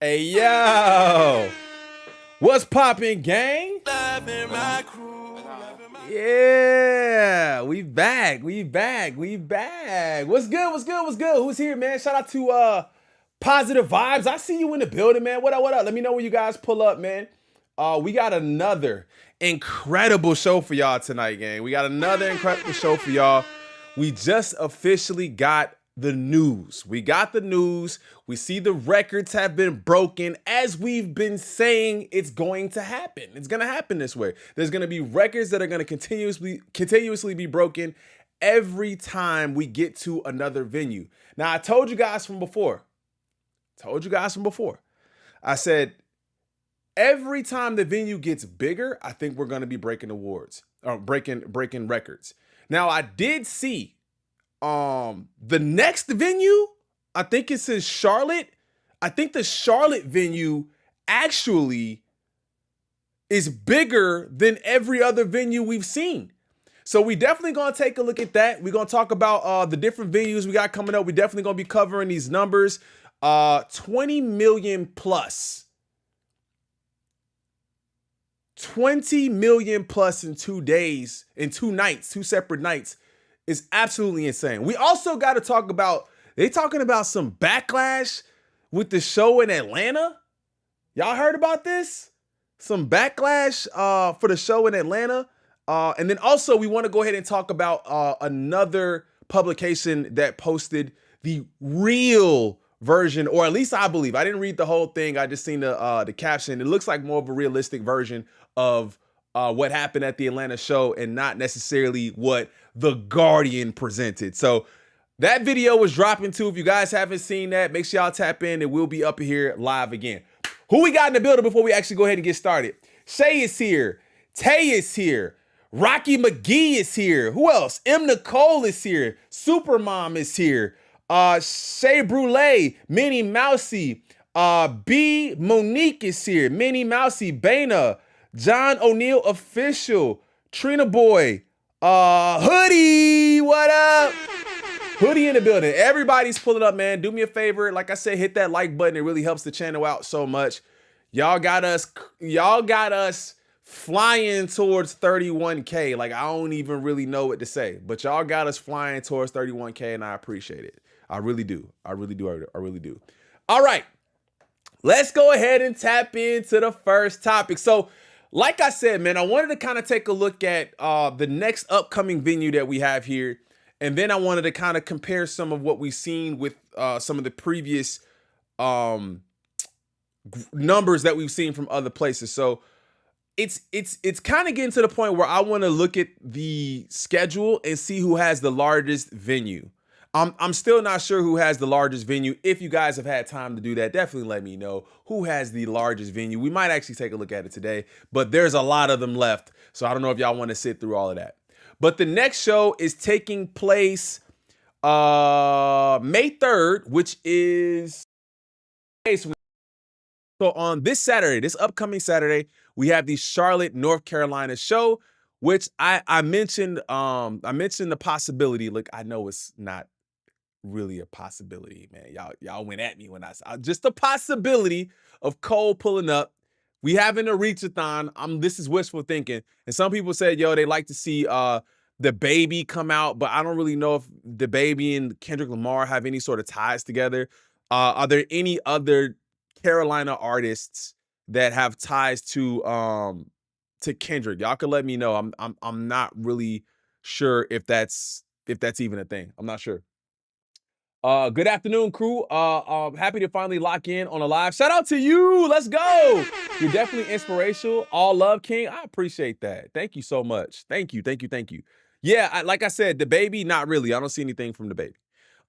Hey, yo. What's poppin', gang? Yeah, we back. What's good? Who's here, man? Shout out to Positive Vibes. I see you in the building, man. What up? Let me know when you guys pull up, man. We got another incredible show for y'all tonight, gang. We just officially got the news. We got the news. We see the records have been broken. As we've been saying, it's going to happen. It's going to happen this way. There's going to be records that are going to continuously be broken every time we get to another venue. Now, I told you guys from before. I said, every time the venue gets bigger, I think we're going to be breaking awards, or breaking records. Now, I did see the next venue, I think it's in Charlotte. I think the Charlotte venue actually is bigger than every other venue we've seen. So we definitely gonna take a look at that. We're gonna talk about the different venues we got coming up. We definitely gonna be covering these numbers. 20 million plus. 20 million plus in 2 days, in 2 nights, 2 separate nights is absolutely insane. We also got to talk about, they talking about some backlash with the show in Atlanta. Y'all heard about this? Some backlash for the show in Atlanta. And then also we want to go ahead and talk about another publication that posted the real version, or at least I believe. I didn't read the whole thing. I just seen the caption. It looks like more of a realistic version of what happened at the Atlanta show and not necessarily what The Guardian presented. So that video was dropping too. If you guys haven't seen that, make sure y'all tap in. It will be up here live again. Who we got in the building before we actually go ahead and get started? Shay is here. Tay is here. Rocky McGee is here. Who else? M. Nicole is here. Supermom is here. Shay Brule, Minnie Mousy, B. Monique is here. Minnie Mousy, Bana, John O'Neill Official, Trina Boy, Hoodie, what up? Hoodie in the building. Everybody's pulling up, man. Do me a favor. Like I said, hit that like button. It really helps the channel out so much. Y'all got us flying towards 31K. Like, I don't even really know what to say, but y'all got us flying towards 31K, and I appreciate it. I really do. I really do. All right. Let's go ahead and tap into the first topic. So, like I said, man, I wanted to kind of take a look at the next upcoming venue that we have here. And then I wanted to kind of compare some of what we've seen with some of the previous numbers that we've seen from other places. So it's kind of getting to the point where I want to look at the schedule and see who has the largest venue. I'm still not sure who has the largest venue. If you guys have had time to do that, definitely let me know who has the largest venue. We might actually take a look at it today, but there's a lot of them left. So I don't know if y'all want to sit through all of that. But the next show is taking place May 3rd, which is... So on this Saturday, this upcoming Saturday, we have the Charlotte, North Carolina show, which I mentioned the possibility. Look, I know it's not really a possibility, man. Y'all went at me when I said just the possibility of Cole pulling up. We having a reach-a-thon. This is wishful thinking. And some people said, yo, they like to see the baby come out, but I don't really know if the baby and Kendrick Lamar have any sort of ties together. Are there any other Carolina artists that have ties to Kendrick? Y'all can let me know. I'm not really sure if that's even a thing. I'm not sure. Good afternoon, crew. Happy to finally lock in on a live. Shout out to you. Let's go. You're definitely inspirational. All love, King. I appreciate that. Thank you so much. Thank you. Yeah, like I said, the baby, not really. I don't see anything from the baby.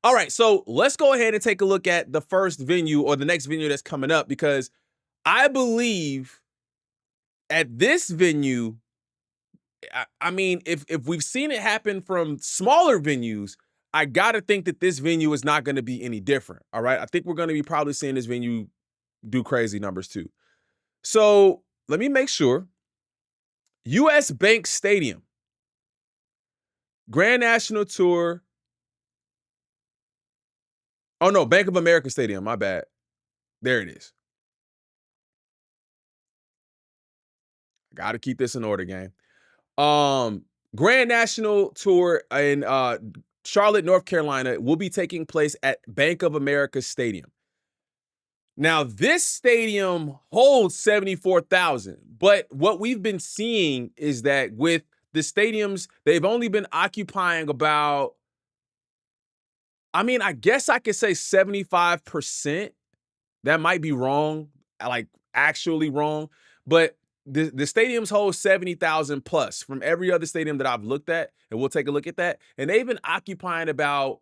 All right, so let's go ahead and take a look at the first venue, or the next venue that's coming up, because I believe at this venue, I mean, if we've seen it happen from smaller venues, I got to think that this venue is not going to be any different. All right. I think we're going to be probably seeing this venue do crazy numbers too. So let me make sure. US Bank Stadium, Grand National Tour. Oh no, Bank of America Stadium. My bad. There it is. Got to keep this in order, gang. Grand National Tour in Charlotte, North Carolina will be taking place at Bank of America Stadium. Now, this stadium holds 74,000, but what we've been seeing is that with the stadiums, they've only been occupying about, I mean, I guess I could say 75%. That might be wrong, like actually wrong, but the stadiums hold 70,000 plus from every other stadium that I've looked at, and we'll take a look at that. And they've been occupying about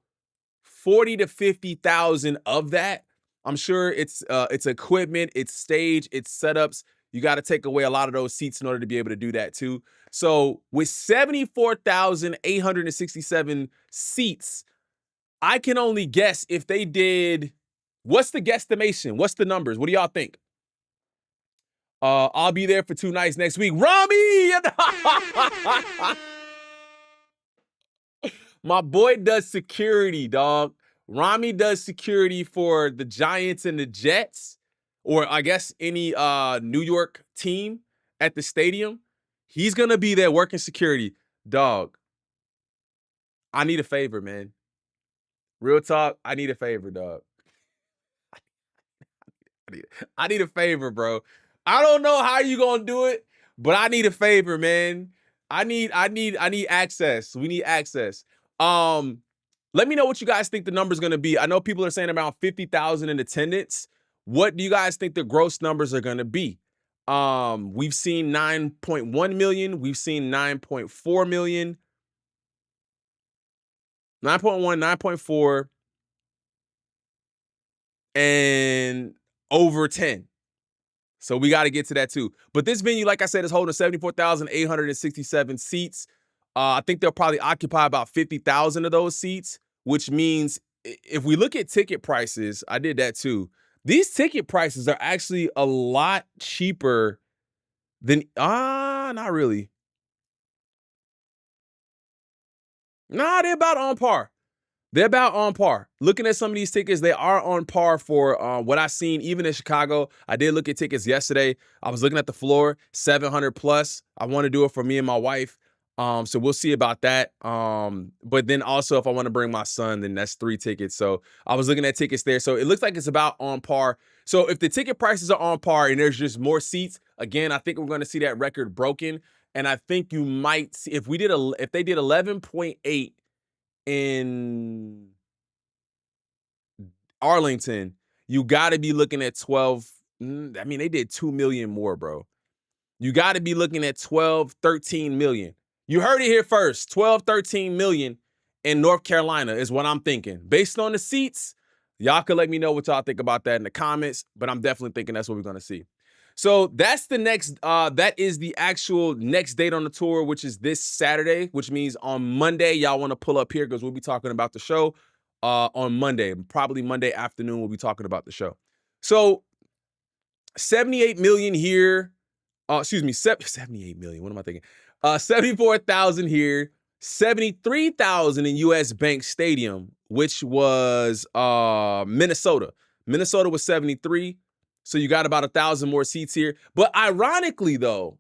40 to 50,000 of that. I'm sure it's equipment, it's stage, it's setups. You got to take away a lot of those seats in order to be able to do that too. So with 74,867 seats, I can only guess if they did. What's the guesstimation? What's the numbers? What do y'all think? I'll be there for 2 nights next week. Rami! My boy does security, dog. Rami does security for the Giants and the Jets, or I guess any New York team at the stadium. He's going to be there working security. Dog, I need a favor, man. Real talk, I need a favor, dog. I need a favor, bro. I don't know how you gonna do it, but I need a favor, man. I need access. We need access. Let me know what you guys think the number's gonna be. I know people are saying around 50,000 in attendance. What do you guys think the gross numbers are gonna be? We've seen 9.1 million. We've seen 9.4 million. 9.1, 9.4, and over 10. So we got to get to that too. But this venue, like I said, is holding 74,867 seats. I think they'll probably occupy about 50,000 of those seats, which means if we look at ticket prices, I did that too. These ticket prices are actually a lot cheaper than, not really. Nah, they're about on par. They're about on par. Looking at some of these tickets, they are on par for what I've seen, even in Chicago. I did look at tickets yesterday. I was looking at the floor, 700 plus. I want to do it for me and my wife. So we'll see about that. But then also if I want to bring my son, then that's 3 tickets. So I was looking at tickets there. So it looks like it's about on par. So if the ticket prices are on par and there's just more seats, again, I think we're going to see that record broken. And I think you might see, if they did 11.8 in Arlington, you got to be looking at 12. I mean, they did 2 million more, bro. You got to be looking at 12, 13 million. You heard it here first. 12, 13 million in North Carolina is what I'm thinking. Based on the seats, y'all can let me know what y'all think about that in the comments, but I'm definitely thinking that's what we're going to see. So that's the next, that is the actual next date on the tour, which is this Saturday, which means on Monday, y'all want to pull up here because we'll be talking about the show on Monday. Probably Monday afternoon, we'll be talking about the show. So 78 million here. 78 million. What am I thinking? 74,000 here, 73,000 in US Bank Stadium, which was Minnesota. Minnesota was 73. So you got about 1,000 more seats here. But ironically, though,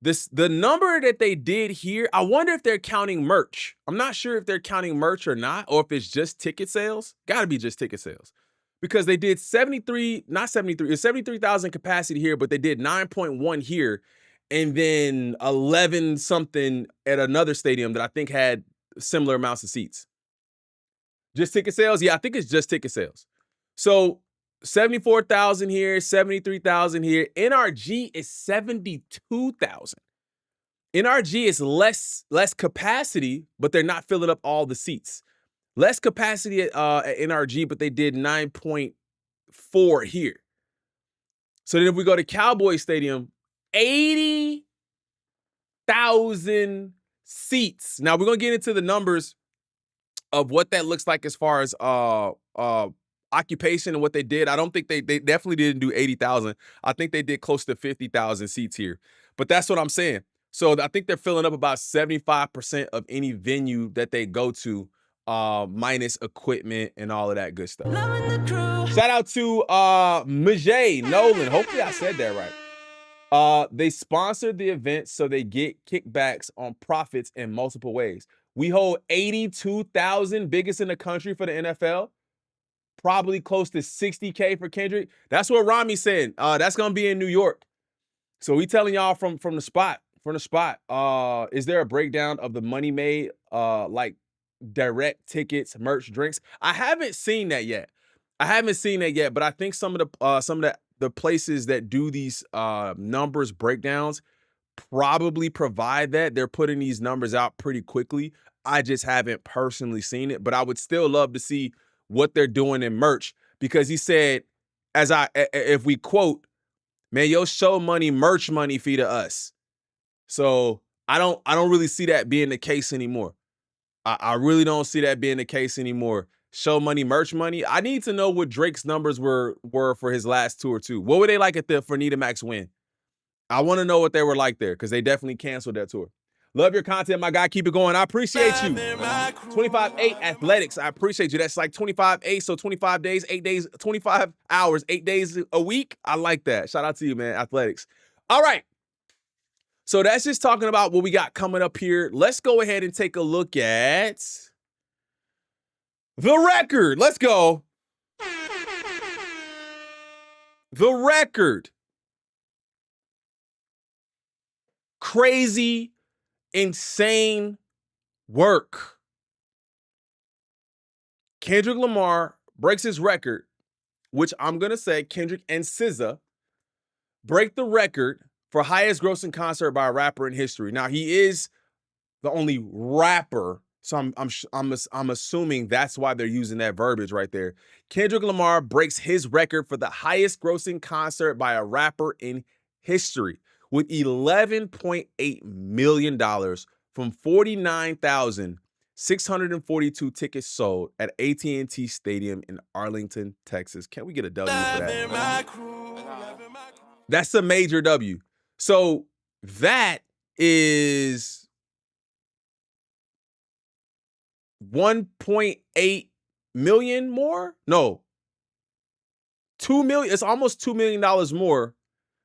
the number that they did here, I wonder if they're counting merch. I'm not sure if they're counting merch or not, or if it's just ticket sales. Got to be just ticket sales. Because they did 73,000 capacity here, but they did 9.1 here, and then 11 something at another stadium that I think had similar amounts of seats. Just ticket sales? Yeah, I think it's just ticket sales. So 74,000 here, 73,000 here. NRG is 72,000. NRG is less capacity, but they're not filling up all the seats. Less capacity at NRG, but they did 9.4 here. So then if we go to Cowboy Stadium, 80,000 seats. Now we're going to get into the numbers of what that looks like as far as occupation and what they did. I don't think they definitely didn't do 80,000. I think they did close to 50,000 seats here. But that's what I'm saying. So I think they're filling up about 75% of any venue that they go to, minus equipment and all of that good stuff. Shout out to Majay Nolan. Hopefully I said that right. They sponsored the event, so they get kickbacks on profits in multiple ways. We hold 82,000, biggest in the country for the NFL. Probably close to 60K for Kendrick. That's what Rami said. That's gonna be in New York. So we telling y'all from the spot. From the spot. Is there a breakdown of the money made? Like direct tickets, merch, drinks. I haven't seen that yet. But I think some of the places that do these numbers breakdowns probably provide that. They're putting these numbers out pretty quickly. I just haven't personally seen it, but I would still love to see what they're doing in merch, because he said, if we quote, man, your show money, merch money fee to us. So I don't really see that being the case anymore. I really don't see that being the case anymore. Show money, merch money. I need to know what Drake's numbers were for his last tour too. What were they like at the Nita Max win? I want to know what they were like there, because they definitely canceled that tour. Love your content, my guy. Keep it going. I appreciate you. 25/8 athletics. I appreciate you. That's like 25/8, so 25 days, 8 days, 25 hours, 8 days a week. I like that. Shout out to you, man. Athletics. All right. So that's just talking about what we got coming up here. Let's go ahead and take a look at the record. Let's go. The record. Crazy, insane work. Kendrick Lamar breaks his record, which I'm going to say Kendrick and SZA break the record for highest grossing concert by a rapper in history. Now, he is the only rapper, so I'm assuming that's why they're using that verbiage right there. Kendrick Lamar breaks his record for the highest grossing concert by a rapper in history with $11.8 million from 49,642 tickets sold at AT&T Stadium in Arlington, Texas. Can we get a W for that? That's a major W. So that is 1.8 million more? No. 2 million. It's almost $2 million more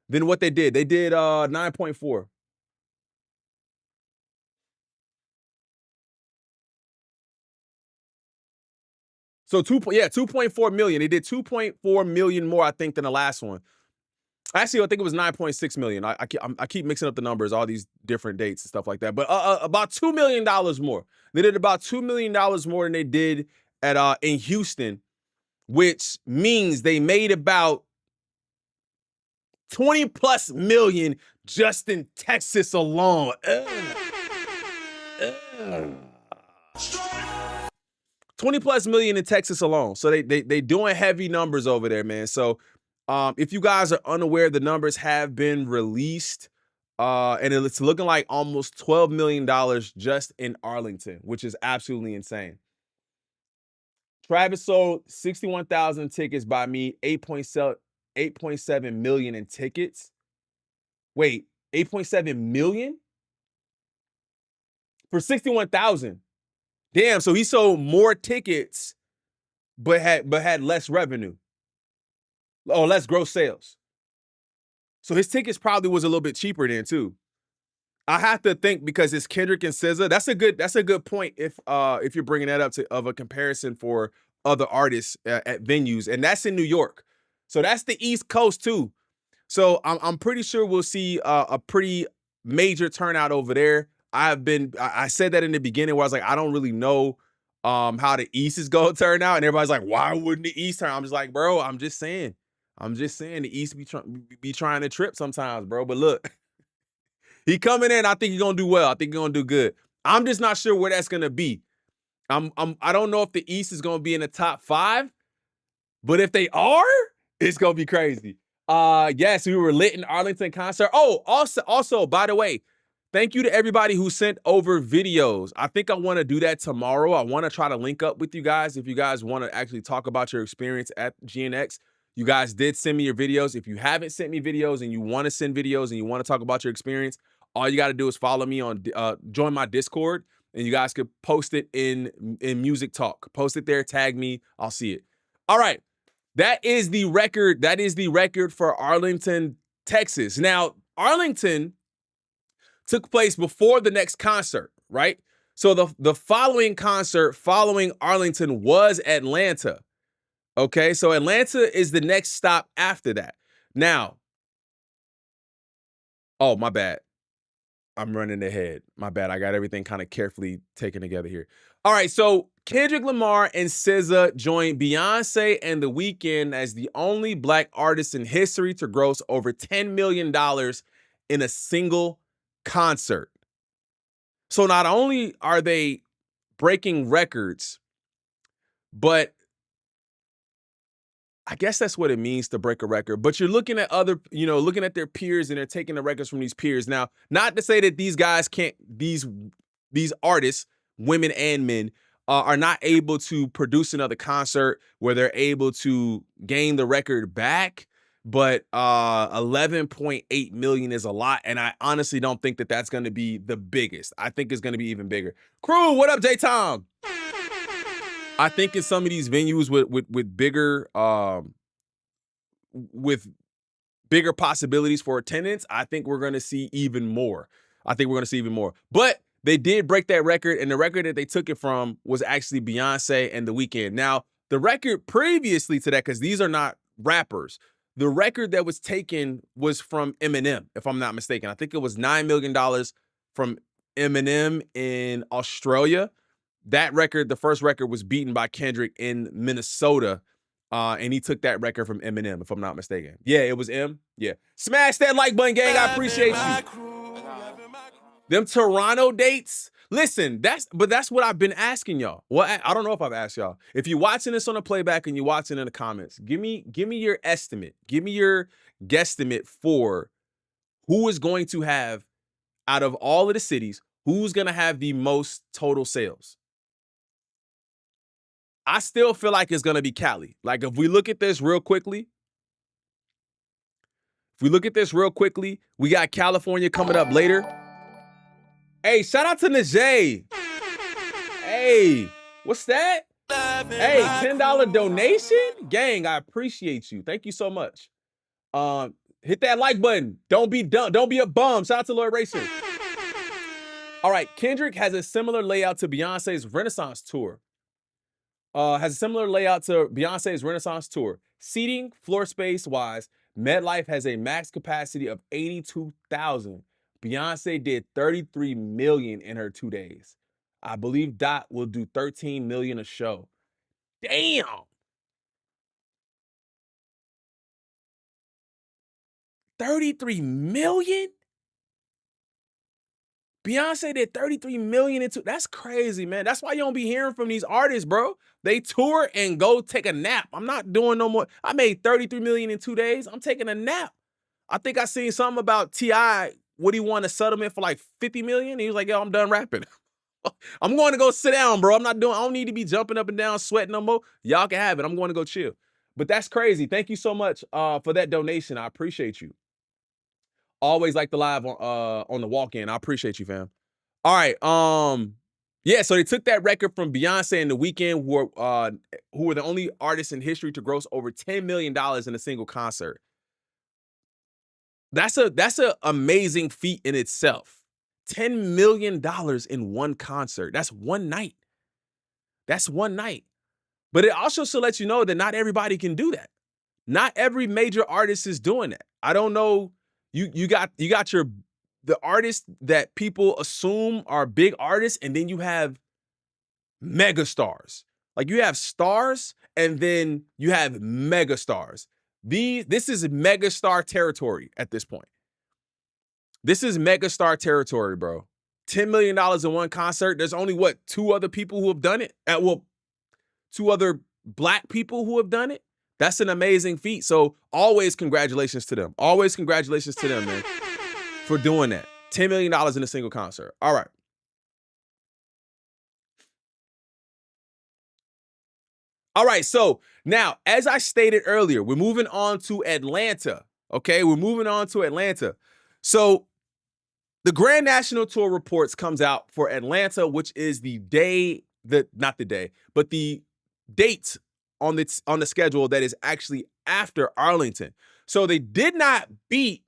than what they did. They did 9.4. So 2.4 million. They did 2.4 million more, I think, than the last one. Actually, I think it was 9.6 million. I keep mixing up the numbers, all these different dates and stuff like that. But about $2 million more. They did about $2 million more than they did at in Houston, which means they made about 20 plus million just in Texas alone. 20 plus million in Texas alone. So they doing heavy numbers over there, man. So if you guys are unaware, the numbers have been released, and it's looking like almost $12 million just in Arlington, which is absolutely insane. Travis sold 61,000 tickets by me, 8.7 million in tickets. Wait, 8.7 million? For 61,000. Damn, so he sold more tickets, but had less revenue. Oh, less gross sales. So his tickets probably was a little bit cheaper then too. I have to think, because it's Kendrick and SZA. That's a good point if you're bringing that up of a comparison for other artists at venues, and that's in New York. So that's the East Coast too. So I'm pretty sure we'll see a pretty major turnout over there. I said that in the beginning where I was like, I don't really know how the East is going to turn out, and everybody's like, why wouldn't the East turn? I'm just like, bro, I'm just saying the East be trying to trip sometimes, bro. But look, he coming in. I think he's gonna do well. I think he's gonna do good. I'm just not sure where that's gonna be. I don't know if the East is gonna be in the top 5, but if they are, it's gonna be crazy. Yes, we were lit in Arlington concert. Oh, also, by the way, thank you to everybody who sent over videos. I think I want to do that tomorrow. I want to try to link up with you guys if you guys want to actually talk about your experience at GNX. You guys did send me your videos. If you haven't sent me videos and you want to send videos and you want to talk about your experience, all you got to do is follow me on, join my Discord, and you guys could post it in Music Talk. Post it there, tag me, I'll see it. All right, that is the record. That is the record for Arlington, Texas. Now, Arlington took place before the next concert, right? So the following concert following Arlington was Atlanta. Okay, so Atlanta is the next stop after that. Now, oh, my bad. I'm running ahead. My bad. I got everything kind of carefully taken together here. All right, so Kendrick Lamar and SZA joined Beyonce and The Weeknd as the only Black artist in history to gross over $10 million in a single concert. So not only are they breaking records, but I guess that's what it means to break a record. But you're looking at other, looking at their peers, and they're taking the records from these peers. Now, not to say that these guys can't, these artists, women and men, are not able to produce another concert where they're able to gain the record back. But 11.8 million is a lot, and I honestly don't think that that's going to be the biggest. I think it's going to be even bigger. Crew, what up, J-Tom? I think in some of these venues with bigger possibilities for attendance, I think we're going to see even more. But they did break that record, and the record that they took it from was actually Beyonce and The Weeknd. Now, the record previously to that, because these are not rappers, the record that was taken was from Eminem, if I'm not mistaken. I think it was $9 million from Eminem in Australia. That record, the first record, was beaten by Kendrick in Minnesota, and he took that record from Eminem, if I'm not mistaken. Yeah, it was M. Yeah. Smash that like button, gang. I appreciate you. Them Toronto dates. Listen, that's what I've been asking y'all. Well, I don't know if I've asked y'all. If you're watching this on the playback and you're watching in the comments, give me your estimate. Give me your guesstimate for who is going to have, out of all of the cities, who's going to have the most total sales. I still feel like it's going to be Cali. Like, if we look at this real quickly, we got California coming up later. Hey, shout out to Najee. Hey, what's that? Hey, $10 donation? Gang, I appreciate you. Thank you so much. Hit that like button. Don't be dumb. Don't be a bum. Shout out to Lloyd Racer. All right, Kendrick has a similar layout to Beyonce's Renaissance Tour. Seating, floor space wise, MetLife has a max capacity of 82,000. Beyonce did 33 million in her 2 days. I believe Dot will do 13 million a show. Damn. $33 million? Beyonce did 33 million into, that's crazy, man. That's why you don't be hearing from these artists, bro. They tour and go take a nap. I'm not doing no more. I made 33 million in 2 days. I'm taking a nap. I think I seen something about T.I. What he won a settlement for like 50 million. He was like, yo, I'm done rapping. I'm going to go sit down, bro. I don't need to be jumping up and down, sweating no more. Y'all can have it. I'm going to go chill. But that's crazy. Thank you so much for that donation. I appreciate you. Always like the live on the walk-in. I appreciate you, fam. All right. Yeah, so they took that record from Beyonce and The Weeknd, who were the only artists in history to gross over $10 million in a single concert. That's a amazing feat in itself. $10 million in one concert. That's one night. But it also should let you know that not everybody can do that. Not every major artist is doing that. I don't know. You got the artists that people assume are big artists, and then you have mega stars. Like, you have stars, and then you have mega stars. This is mega star territory at this point. This is mega star territory, bro. $10 million in one concert. There's only, two other people who have done it? Two other Black people who have done it? That's an amazing feat. So always congratulations to them. Always congratulations to them, man, for doing that. $10 million in a single concert. All right. All right, so now, as I stated earlier, we're moving on to Atlanta, okay? We're moving on to Atlanta. So the Grand National Tour reports comes out for Atlanta, which is the date on the schedule that is actually after Arlington. So they did not beat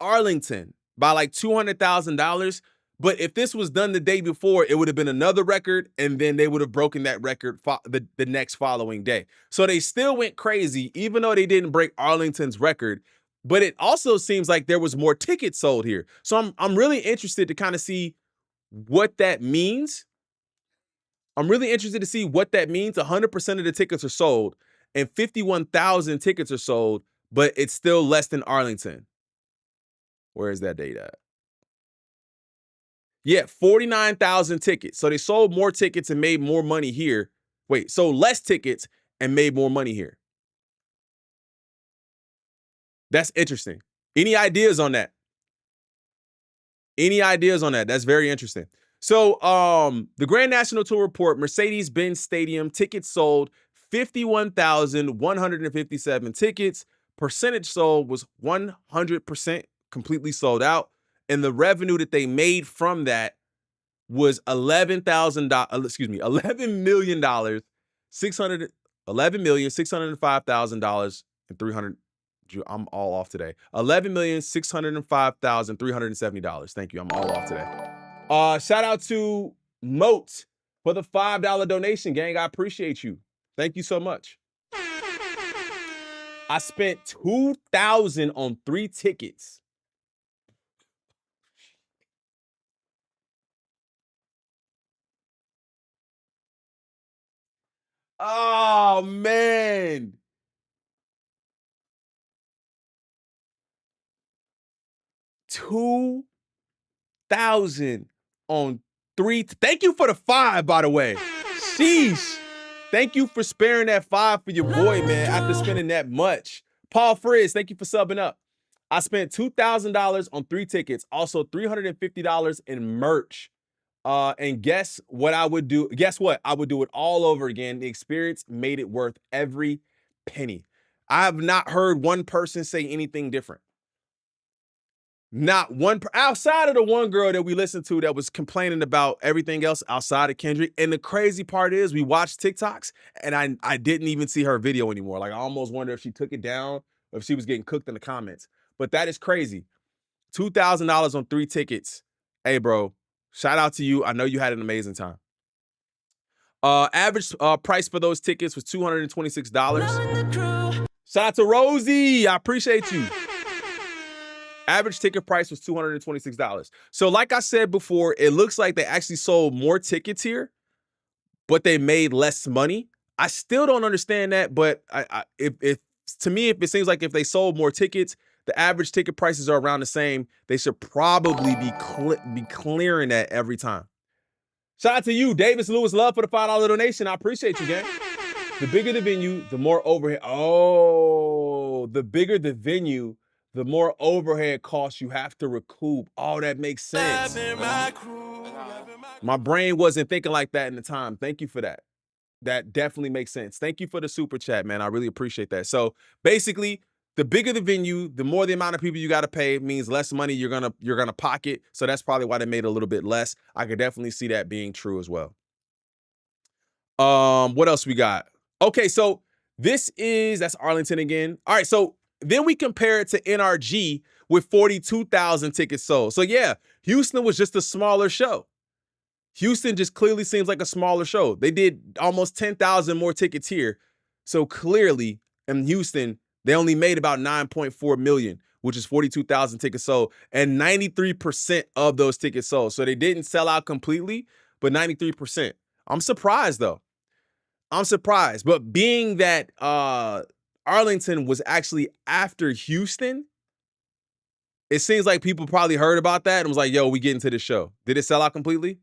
Arlington by like $200,000. But if this was done the day before, it would have been another record, and then they would have broken that record the next following day. So they still went crazy, even though they didn't break Arlington's record. But it also seems like there was more tickets sold here. So I'm really interested to kind of see what that means. I'm really interested to see what that means. 100% of the tickets are sold, and 51,000 tickets are sold, but it's still less than Arlington. Where is that date at? Yeah, 49,000 tickets. So they sold more tickets and made more money here. Wait, sold less tickets and made more money here. That's interesting. Any ideas on that? Any ideas on that? That's very interesting. So the Grand National Tour report, Mercedes-Benz Stadium, tickets sold 51,157 tickets. Percentage sold was 100% completely sold out. And the revenue that they made from that was $11 million, $11,605,000 and 300. I'm all off today. $11,605,370. Thank you. I'm all off today. Shout out to Moat for the $5 donation, gang. I appreciate you. Thank you so much. I spent $2,000 on 3 tickets. Oh, man. $2,000 on 3. Thank you for the 5, by the way. Sheesh. Thank you for sparing that 5 for your boy, man, after spending that much. Paul Frizz, thank you for subbing up. I spent $2,000 on 3 tickets, also $350 in merch. And guess what I would do? Guess what? I would do it all over again. The experience made it worth every penny. I have not heard one person say anything different. Not one, outside of the one girl that we listened to that was complaining about everything else outside of Kendrick. And the crazy part is we watched TikToks and I didn't even see her video anymore. Like I almost wonder if she took it down or if she was getting cooked in the comments. But that is crazy. $2,000 on 3 tickets. Hey, bro, shout out to you. I know you had an amazing time. Average price for those tickets was $226. Shout out to Rosie. I appreciate you. Average ticket price was $226. So like I said before, it looks like they actually sold more tickets here, but they made less money. I still don't understand that, but if to me, if it seems like if they sold more tickets, the average ticket prices are around the same, they should probably be clearing that every time. Shout out to you, Davis Lewis Love, for the $5 donation. I appreciate you, gang. The bigger the venue, the more overhead. Oh, the bigger the venue, the more overhead costs you have to recoup. Oh, that makes sense. My brain wasn't thinking like that in the time. Thank you for that. That definitely makes sense. Thank you for the super chat, man. I really appreciate that. So basically, the bigger the venue, the more the amount of people you got to pay means less money you're gonna pocket. So that's probably why they made it a little bit less. I could definitely see that being true as well. What else we got? Okay, so that's Arlington again. All right, so then we compare it to NRG with 42,000 tickets sold. So yeah, Houston was just a smaller show. Houston just clearly seems like a smaller show. They did almost 10,000 more tickets here. So clearly in Houston, they only made about 9.4 million, which is 42,000 tickets sold, and 93% of those tickets sold. So they didn't sell out completely, but 93%. I'm surprised though. I'm surprised. But being that Arlington was actually after Houston, it seems like people probably heard about that and was like, yo, we get into the show. Did it sell out completely?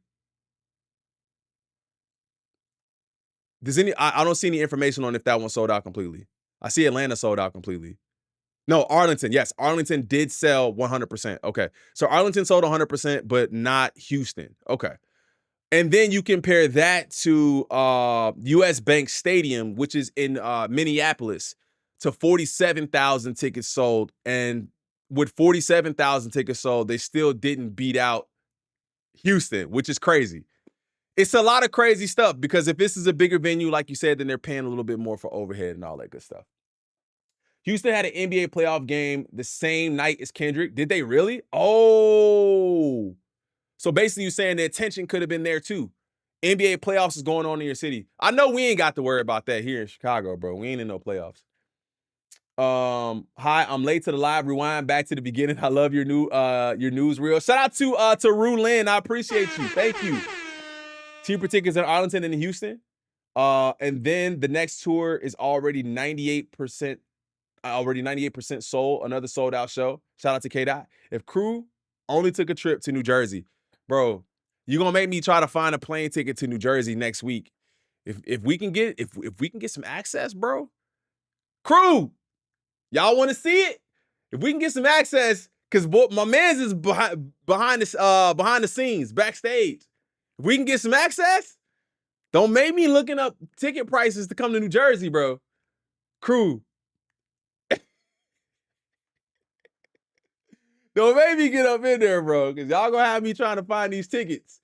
I don't see any information on if that one sold out completely. I see Atlanta sold out completely. No, Arlington. Yes, Arlington did sell 100%. Okay. So Arlington sold 100%, but not Houston. Okay. And then you compare that to US Bank Stadium, which is in Minneapolis, to 47,000 tickets sold. And with 47,000 tickets sold, they still didn't beat out Houston, which is crazy. It's a lot of crazy stuff because if this is a bigger venue, like you said, then they're paying a little bit more for overhead and all that good stuff. Houston had an NBA playoff game the same night as Kendrick. Did they really? Oh. So basically, you're saying the attention could have been there too. NBA playoffs is going on in your city. I know we ain't got to worry about that here in Chicago, bro. We ain't in no playoffs. Hi, I'm late to the live. Rewind back to the beginning. I love your newsreel. Shout out to Rue Lynn. I appreciate you. Thank you. Cheaper tickets in Arlington and in Houston. And then the next tour is already 98% sold. Another sold out show. Shout out to K-Dot. If Crew only took a trip to New Jersey, bro, you're gonna make me try to find a plane ticket to New Jersey next week. If we can get some access, bro. Crew, y'all want to see it? If we can get some access, because my man's is behind the scenes, backstage. If we can get some access, don't make me looking up ticket prices to come to New Jersey, bro. Crew. Don't make me get up in there, bro, because y'all gonna have me trying to find these tickets.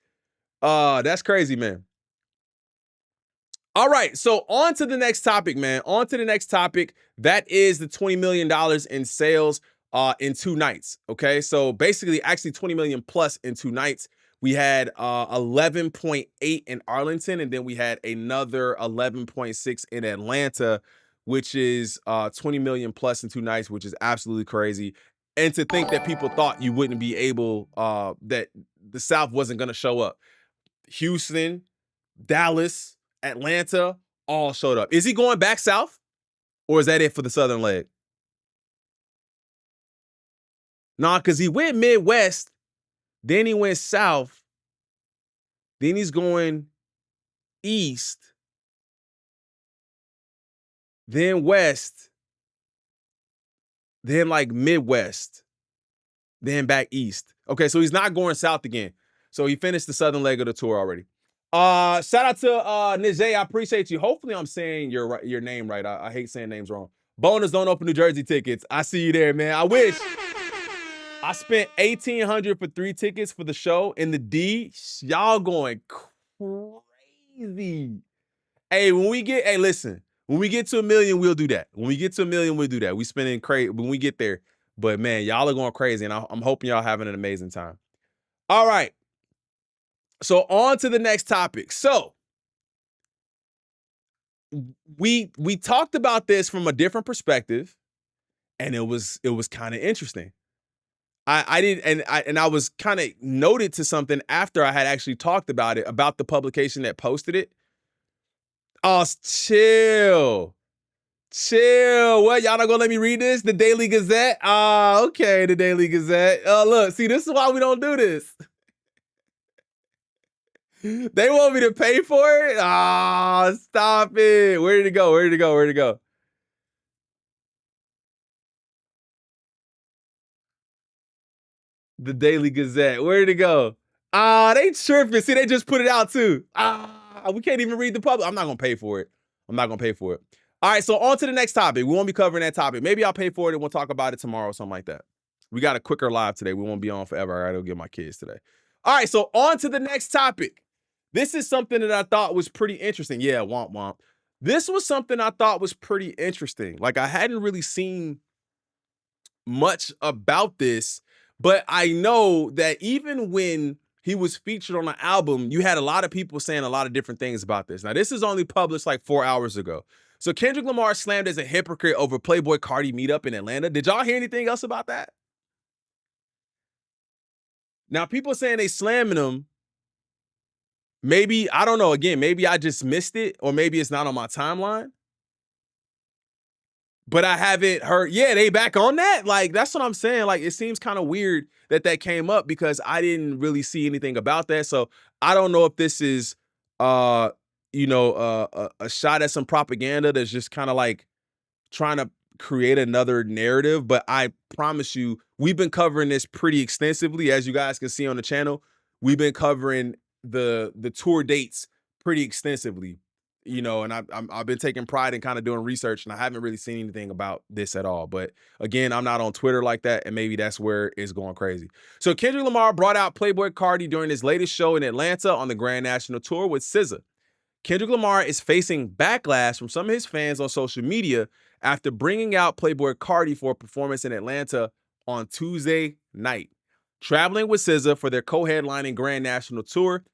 That's crazy, man. All right, so on to the next topic, man. On to the next topic. That is the $20 million in sales in 2 nights, okay? So basically, actually $20 million plus in 2 nights. We had 11.8 in Arlington, and then we had another 11.6 in Atlanta, which is 20 million plus in 2 nights, which is absolutely crazy. And to think that people thought you wouldn't be able, that the South wasn't going to show up. Houston, Dallas, Atlanta, all showed up. Is he going back south? Or is that it for the southern leg? Nah, because he went Midwest, then he went south, then he's going east, then west, then like Midwest, then back east. Okay, so he's not going south again. So he finished the southern leg of the tour already. Shout out to Nijay. I appreciate you. Hopefully I'm saying your name right. I hate saying names wrong. Bonus don't open New Jersey tickets. I see you there, man. I wish. I spent $1,800 for 3 tickets for the show in the D. Y'all going crazy. Hey, listen. When we get to 1 million, we'll do that. When we get to 1 million, we'll do that. We spending crazy when we get there. But man, y'all are going crazy, and I'm hoping y'all having an amazing time. All right. So on to the next topic. So we talked about this from a different perspective, and it was kind of interesting. I was kind of noted to something after I had actually talked about it, about the publication that posted it. Oh, chill. What? Y'all not gonna let me read this? The Daily Gazette? Okay, the Daily Gazette. Look, see, this is why we don't do this. They want me to pay for it? Stop it. Where did it go? The Daily Gazette. Where did it go? They tripping. See, they just put it out too. We can't even read the public. I'm not gonna pay for it. All right, so on to the next topic. We won't be covering that topic. Maybe I'll pay for it and we'll talk about it tomorrow or something like that. We got a quicker live today. We won't be on forever. I gotta go get my kids today. All right, so on to the next topic. This is something that I thought was pretty interesting. Yeah, womp womp. This was something I thought was pretty interesting. Like, I hadn't really seen much about this, but I know that even when he was featured on the album, you had a lot of people saying a lot of different things about this. Now, this is only published like 4 hours ago. So Kendrick Lamar slammed as a hypocrite over Playboy Cardi meetup in Atlanta. Did y'all hear anything else about that? Now, people saying they slamming him. Maybe, I don't know, again, maybe I just missed it, or maybe it's not on my timeline. But I haven't heard, yeah, they back on that? Like, that's what I'm saying. Like, it seems kind of weird that came up because I didn't really see anything about that. So I don't know if this is, a shot at some propaganda that's just kind of like trying to create another narrative. But I promise you, we've been covering this pretty extensively. As you guys can see on the channel, we've been covering the tour dates pretty extensively, and I've been taking pride in kind of doing research, and I haven't really seen anything about this at all. But again, I'm not on Twitter like that, and maybe that's where it's going crazy. So Kendrick Lamar brought out Playboy Cardi during his latest show in Atlanta on the Grand National Tour with SZA. Kendrick Lamar is facing backlash from some of his fans on social media after bringing out Playboy Cardi for a performance in Atlanta on Tuesday night. Traveling with SZA for their co-headlining Grand National Tour,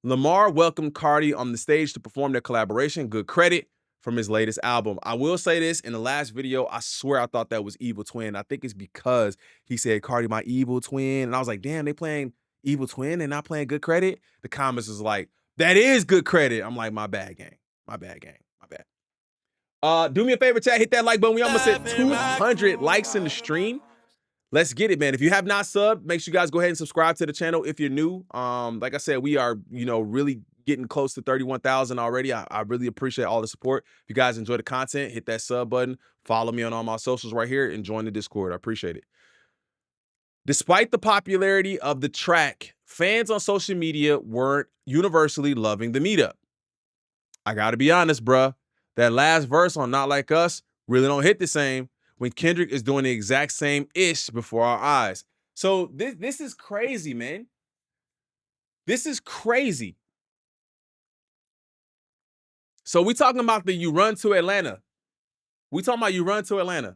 Lamar welcomed Cardi on the stage to perform their collaboration, Good Credit, from his latest album. I will say this, in the last video, I swear I thought that was Evil Twin. I think it's because he said, Cardi, my evil twin. And I was like, damn, they playing Evil Twin and not playing Good Credit? The comments was like, that is Good Credit. I'm like, my bad, gang. My bad, gang. My bad. Do me a favor, chat. Hit that like button. We almost hit 200 likes in the stream. Let's get it, man. If you have not subbed, make sure you guys go ahead and subscribe to the channel if you're new. Like I said, we are, really getting close to 31,000 already. I really appreciate all the support. If you guys enjoy the content, hit that sub button. Follow me on all my socials right here and join the Discord. I appreciate it. Despite the popularity of the track, fans on social media weren't universally loving the meetup. I gotta be honest, bruh. That last verse on Not Like Us really don't hit the same when Kendrick is doing the exact same ish before our eyes. So this is crazy, man. This is crazy. So we talking about the You Run to Atlanta. We talking about You Run to Atlanta.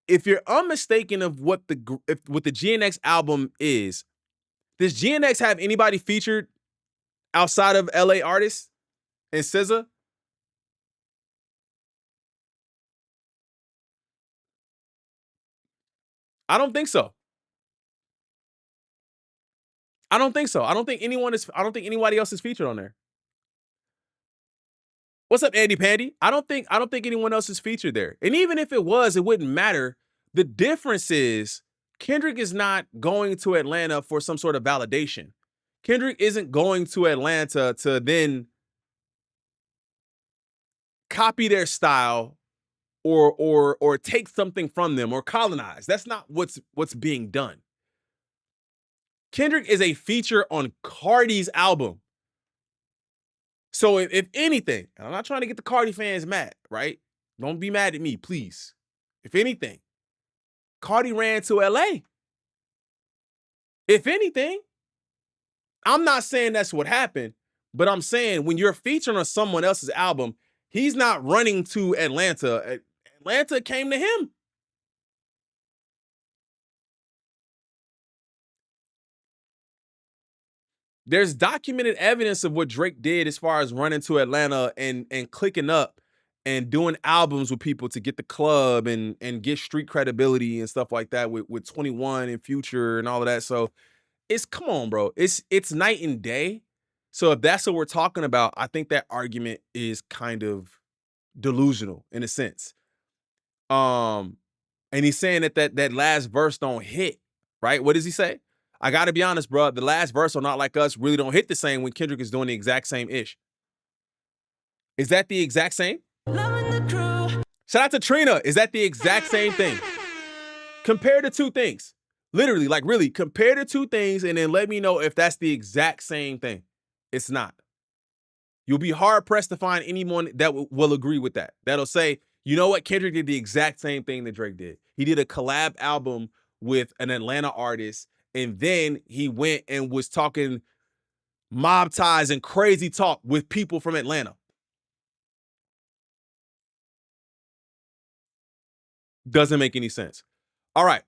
If you're unmistaken of what the GNX album is, does GNX have anybody featured outside of LA artists and SZA? I don't think so. I don't think so. I don't think anybody else is featured on there. What's up, Andy Pandy? I don't think anyone else is featured there. And even if it was, it wouldn't matter. The difference is Kendrick is not going to Atlanta for some sort of validation. Kendrick isn't going to Atlanta to then copy their style or take something from them or colonize. That's not what's being done. Kendrick is a feature on Cardi's album. So if anything, and I'm not trying to get the Cardi fans mad, right? Don't be mad at me, please. If anything, Cardi ran to LA. If anything, I'm not saying that's what happened, but I'm saying when you're featuring on someone else's album, he's not running to Atlanta. Atlanta came to him. There's documented evidence of what Drake did as far as running to Atlanta and clicking up and doing albums with people to get the club and get street credibility and stuff like that with 21 and Future and all of that. So come on, bro. It's night and day. So if that's what we're talking about, I think that argument is kind of delusional in a sense. And he's saying that last verse don't hit, right? What does he say? I gotta be honest, bro. The last verse on Not Like Us really don't hit the same when Kendrick is doing the exact same ish. Is that the exact same? Shout out to Trina. Is that the exact same thing? Compare the two things. Literally, like really, compare the two things and then let me know if that's the exact same thing. It's not. You'll be hard pressed to find anyone that will agree with that. That'll say, you know what? Kendrick did the exact same thing that Drake did. He did a collab album with an Atlanta artist, and then he went and was talking mob ties and crazy talk with people from Atlanta. Doesn't make any sense. All right.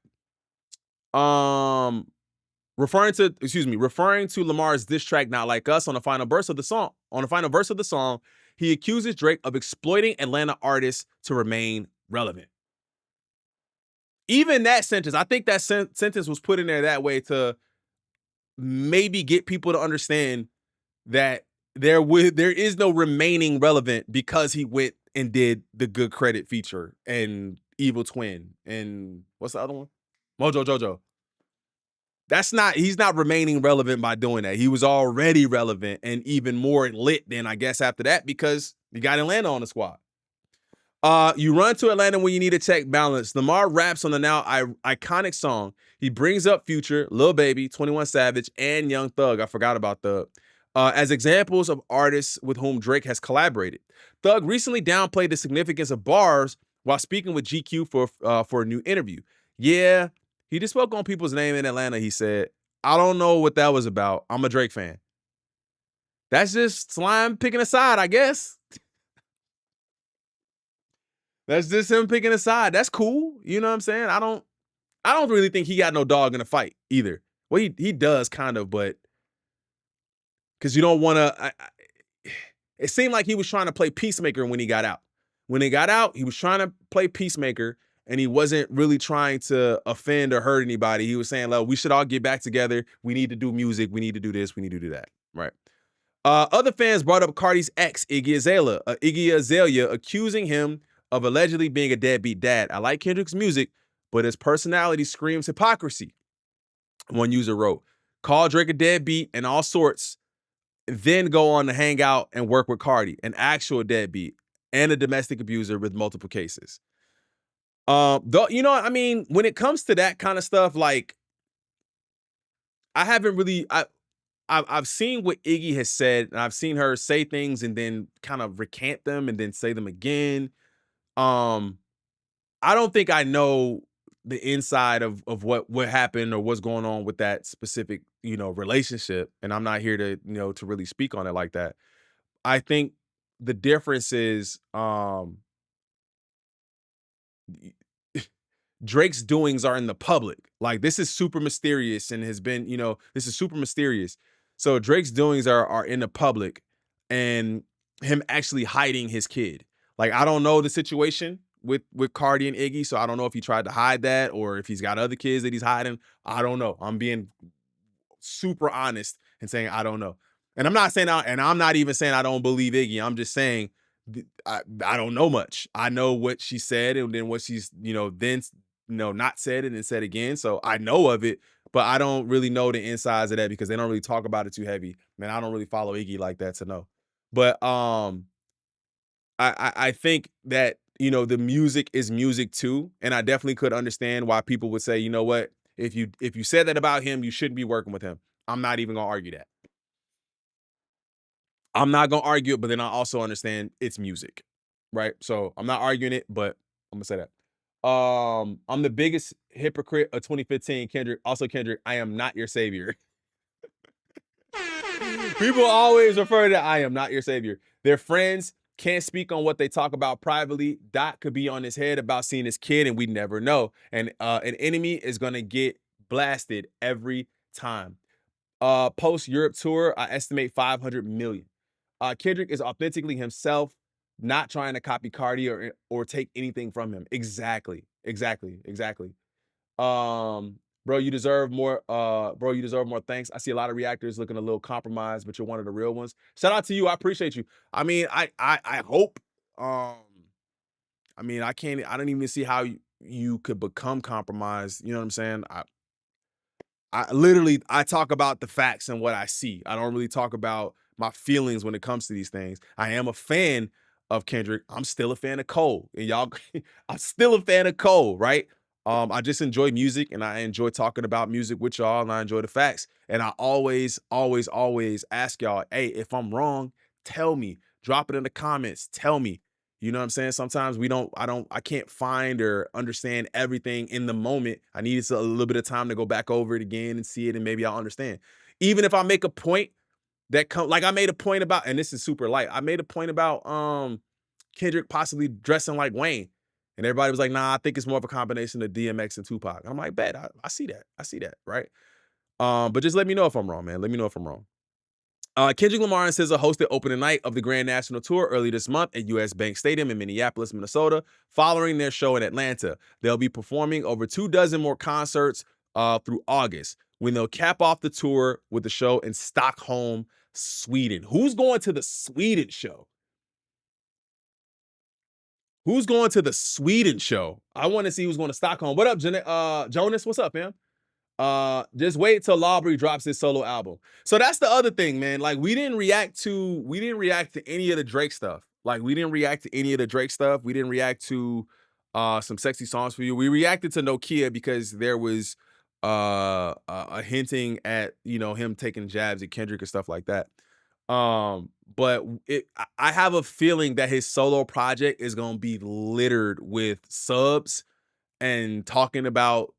Referring to Lamar's diss track Not Like Us on the final verse of the song, he accuses Drake of exploiting Atlanta artists to remain relevant. Even that sentence, I think that sentence was put in there that way to maybe get people to understand that there is no remaining relevant because he went and did the Good Credit feature and Evil Twin and what's the other one? Mojo Jojo. He's not remaining relevant by doing that. He was already relevant and even more lit than I guess after that because you got Atlanta on the squad. You run to Atlanta when you need a check balance. Lamar raps on the now iconic song. He brings up Future, Lil Baby, 21 Savage, and Young Thug. I forgot about Thug. As examples of artists with whom Drake has collaborated. Thug recently downplayed the significance of bars while speaking with GQ for a new interview. Yeah, he just spoke on people's name in Atlanta, he said. I don't know what that was about. I'm a Drake fan. That's just Slime picking a side, I guess. That's just him picking a side. That's cool. You know what I'm saying? I don't really think he got no dog in the fight either. Well, he does kind of, but because you don't want to. It seemed like he was trying to play peacemaker when he got out. When he got out, he was trying to play peacemaker, and he wasn't really trying to offend or hurt anybody. He was saying, "Look, we should all get back together. We need to do music. We need to do this. We need to do that." Right. Other fans brought up Cardi's ex, Iggy Azalea, accusing him of allegedly being a deadbeat dad. I like Kendrick's music, but his personality screams hypocrisy. One user wrote, "Call Drake a deadbeat and all sorts, then go on to hang out and work with Cardi, an actual deadbeat and a domestic abuser with multiple cases." Though, you know, I mean, when it comes to that kind of stuff, like, I haven't really, I've seen what Iggy has said, and I've seen her say things and then kind of recant them and then say them again. Um, I don't think I know the inside of what happened or what's going on with that specific, relationship, and I'm not here to, to really speak on it like that. I think the difference is Drake's doings are in the public. Like, this is super mysterious and has been, this is super mysterious. So Drake's doings are in the public, and him actually hiding his kid. Like, I don't know the situation with Cardi and Iggy, so I don't know if he tried to hide that or if he's got other kids that he's hiding. I don't know. I'm being super honest and saying I don't know. And I'm not even saying I don't believe Iggy. I'm just saying I don't know much. I know what she said and then what she's, then not said it and said again. So I know of it, but I don't really know the insides of that because they don't really talk about it too heavy. Man, I don't really follow Iggy like that to know. But I think that, the music is music too. And I definitely could understand why people would say, you know what, if you said that about him, you shouldn't be working with him. I'm not even gonna argue that. I'm not gonna argue it, but then I also understand it's music, right? So I'm not arguing it, but I'm gonna say that. I'm the biggest hypocrite of 2015, Kendrick. Also, Kendrick, I am not your savior. People always refer to I am not your savior. Their friends can't speak on what they talk about privately. Dot could be on his head about seeing his kid, and we never know. And an enemy is gonna get blasted every time. Post Europe tour, I estimate 500 million. Kendrick is authentically himself, not trying to copy Cardi or take anything from him. Exactly. Bro, you deserve more. Bro, you deserve more thanks. I see a lot of reactors looking a little compromised, but you're one of the real ones. Shout out to you. I appreciate you. I mean, I hope. I mean, I don't even see how you could become compromised. You know what I'm saying? I talk about the facts and what I see. I don't really talk about my feelings when it comes to these things. I am a fan of Kendrick. I'm still a fan of Cole. And y'all, I'm still a fan of Cole, right? I just enjoy music and I enjoy talking about music with y'all and I enjoy the facts. And I always, always, always ask y'all, hey, if I'm wrong, tell me. Drop it in the comments. Tell me. You know what I'm saying? Sometimes I can't find or understand everything in the moment. I need a little bit of time to go back over it again and see it, and maybe I'll understand. Even if I make a point like I made a point about, and this is super light. I made a point about Kendrick possibly dressing like Wayne. And everybody was like, nah, I think it's more of a combination of DMX and Tupac. I'm like, bet, I see that. I see that, right? But just let me know if I'm wrong, man. Let me know if I'm wrong. Kendrick Lamar and SZA hosted opening night of the Grand National Tour early this month at US Bank Stadium in Minneapolis, Minnesota, following their show in Atlanta. They'll be performing over 24 more concerts through August, when they'll cap off the tour with the show in Stockholm, Sweden. Who's going to the Sweden show? Who's going to the Sweden show? I want to see who's going to Stockholm. What up, Jonas? What's up, man? Just wait till Lawbury drops his solo album. So that's the other thing, man. Like, we didn't react to any of the Drake stuff. Like, we didn't react to any of the Drake stuff. We didn't react to some sexy songs for you. We reacted to Nokia because there was a hinting at, him taking jabs at Kendrick and stuff like that. But I have a feeling that his solo project is gonna be littered with subs and talking about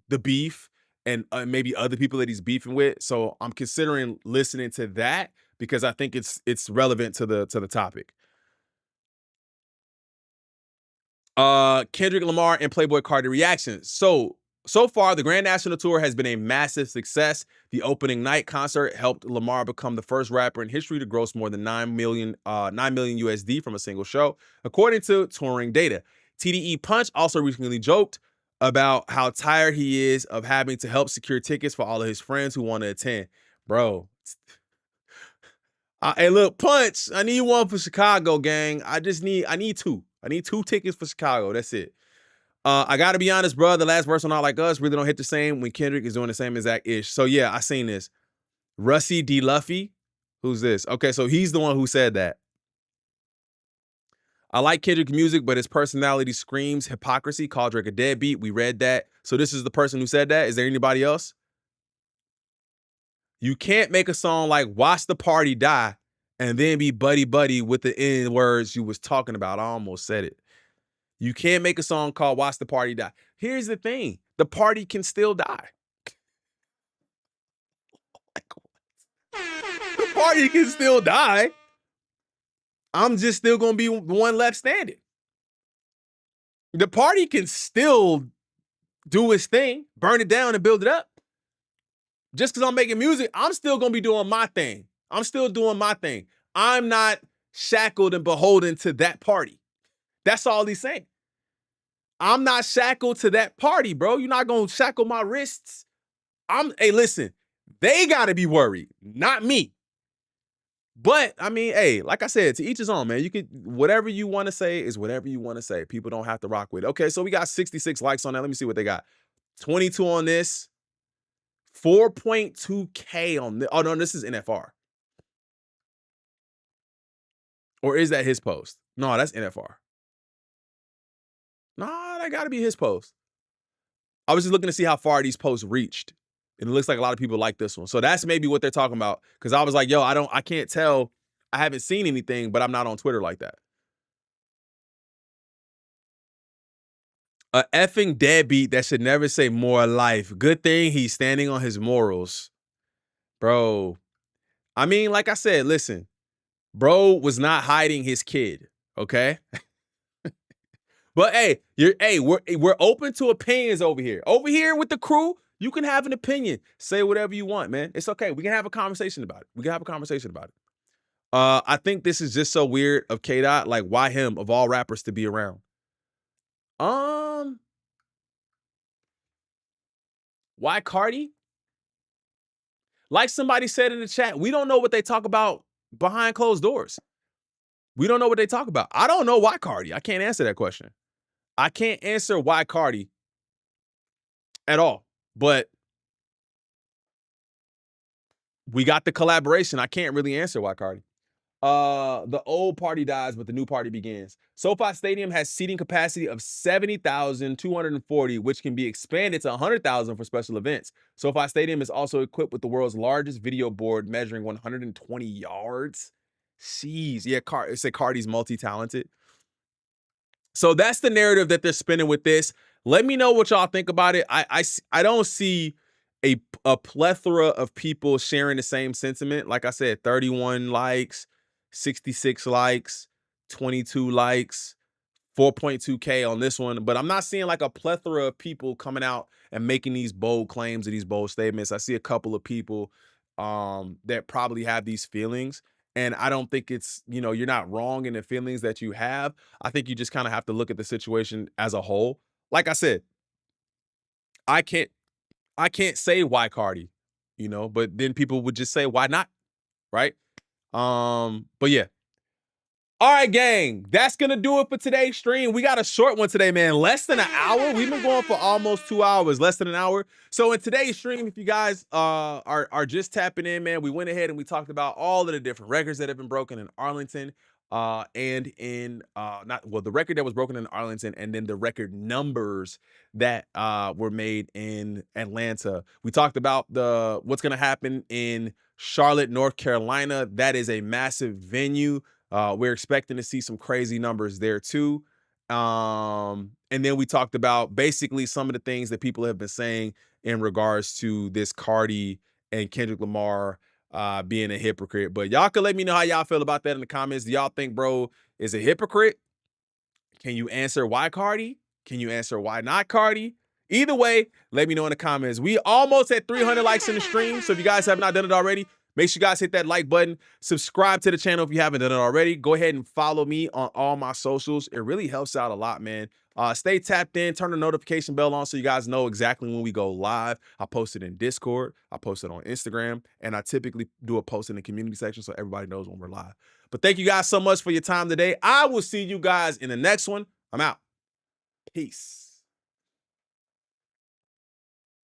the beef and maybe other people that he's beefing with. So I'm considering listening to that because I think it's relevant to the topic. Kendrick Lamar and Playboi Carti reactions. So far, the Grand National Tour has been a massive success. The opening night concert helped Lamar become the first rapper in history to gross more than 9 million USD from a single show, according to touring data. TDE Punch also recently joked about how tired he is of having to help secure tickets for all of his friends who want to attend. Bro, hey, look, Punch, I need one for Chicago, gang. I need two. I need 2 tickets for Chicago. That's it. I gotta be honest, bro. The last verse on Not Like Us really don't hit the same when Kendrick is doing the same exact ish. So yeah, I seen this. Russie D. Luffy. Who's this? Okay, so he's the one who said that. I like Kendrick's music, but his personality screams hypocrisy. Called Drake a deadbeat. We read that. So this is the person who said that. Is there anybody else? You can't make a song like Watch the Party Die and then be buddy with the N words you was talking about. I almost said it. You can't make a song called Watch the Party Die. Here's the thing. The party can still die. The party can still die. I'm just still going to be one left standing. The party can still do its thing, burn it down and build it up. Just because I'm making music, I'm still going to be doing my thing. I'm still doing my thing. I'm not shackled and beholden to that party. That's all he's saying. I'm not shackled to that party, bro. You're not going to shackle my wrists. Hey, listen, they got to be worried, not me. But, I mean, hey, like I said, to each his own, man. You can, whatever you want to say is whatever you want to say. People don't have to rock with it. Okay, so we got 66 likes on that. Let me see what they got. 22 on this. 4.2K on this. Oh, no, this is NFR. Or is that his post? No, that's NFR. Nah, that got to be his post. I was just looking to see how far these posts reached. And it looks like a lot of people like this one. So that's maybe what they're talking about. Because I was like, yo, I can't tell. I haven't seen anything, but I'm not on Twitter like that. A effing deadbeat that should never say more life. Good thing he's standing on his morals. Bro. I mean, like I said, listen. Bro was not hiding his kid. Okay? But hey, we're open to opinions over here. Over here with the crew, you can have an opinion. Say whatever you want, man. It's okay. We can have a conversation about it. I think this is just so weird of K-Dot. Like, why him of all rappers to be around? Why Cardi? Like somebody said in the chat, we don't know what they talk about behind closed doors. We don't know what they talk about. I don't know why Cardi. I can't answer that question. I can't answer why Cardi at all. But we got the collaboration. I can't really answer why Cardi. The old party dies, but the new party begins. SoFi Stadium has seating capacity of 70,240, which can be expanded to 100,000 for special events. SoFi Stadium is also equipped with the world's largest video board measuring 120 yards. Jeez. Yeah, it said Cardi's multi-talented. So that's the narrative that they're spinning with this. Let me know what y'all think about it. I don't see a plethora of people sharing the same sentiment. Like I said, 31 likes, 66 likes, 22 likes, 4.2K on this one. But I'm not seeing like a plethora of people coming out and making these bold claims or these bold statements. I see a couple of people that probably have these feelings. And I don't think it's, you're not wrong in the feelings that you have. I think you just kind of have to look at the situation as a whole. Like I said, I can't say why Cardi, but then people would just say, why not? Right? But yeah. All right, gang. That's going to do it for today's stream. We got a short one today, man. Less than an hour. We've been going for almost 2 hours, less than an hour. So in today's stream, if you guys are just tapping in, man, we went ahead and we talked about all of the different records that have been broken in Arlington and in the record that was broken in Arlington, and then the record numbers that were made in Atlanta. We talked about what's going to happen in Charlotte, North Carolina. That is a massive venue. We're expecting to see some crazy numbers there too. And then we talked about basically some of the things that people have been saying in regards to this Cardi and Kendrick Lamar being a hypocrite. But y'all can let me know how y'all feel about that in the comments. Do y'all think bro is a hypocrite? Can you answer why Cardi? Can you answer why not Cardi? Either way, let me know in the comments. We almost at 300 likes in the stream, so if you guys have not done it already, make sure you guys hit that like button. Subscribe to the channel if you haven't done it already. Go ahead and follow me on all my socials. It really helps out a lot, man. Stay tapped in, turn the notification bell on so you guys know exactly when we go live. I post it in Discord, I post it on Instagram, and I typically do a post in the community section so everybody knows when we're live. But thank you guys so much for your time today. I will see you guys in the next one. I'm out. Peace.